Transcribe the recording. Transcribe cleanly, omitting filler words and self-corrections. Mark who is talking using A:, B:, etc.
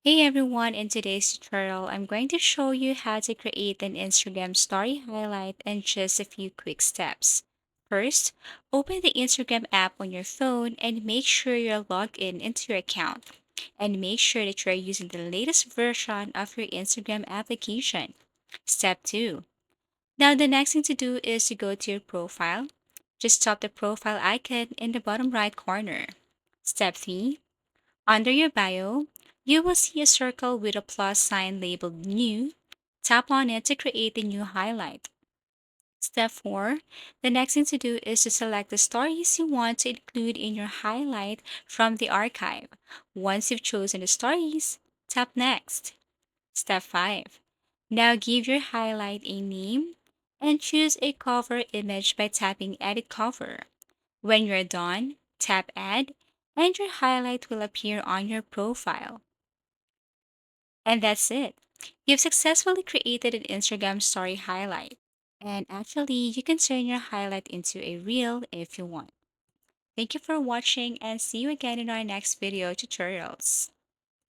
A: Hey everyone, in today's tutorial, I'm going to show you how to create an Instagram story highlight in just a few quick steps. First, open the Instagram app on your phone and make sure you're logged in into your account. And make sure that you're using the latest version of your Instagram application. Step 2. Now, the next thing to do is to go to your profile. Just tap the profile icon in the bottom right corner. Step 3. Under your bio, you will see a circle with a plus sign labeled New. Tap on it to create a new highlight. Step 4. The next thing to do is to select the stories you want to include in your highlight from the archive. Once you've chosen the stories, tap Next. Step 5. Now give your highlight a name and choose a cover image by tapping Edit Cover. When you're done, tap Add, and your highlight will appear on your profile. And that's it. You've successfully created an Instagram story highlight. And actually, you can turn your highlight into a reel if you want. Thank you for watching and see you again in our next video tutorials.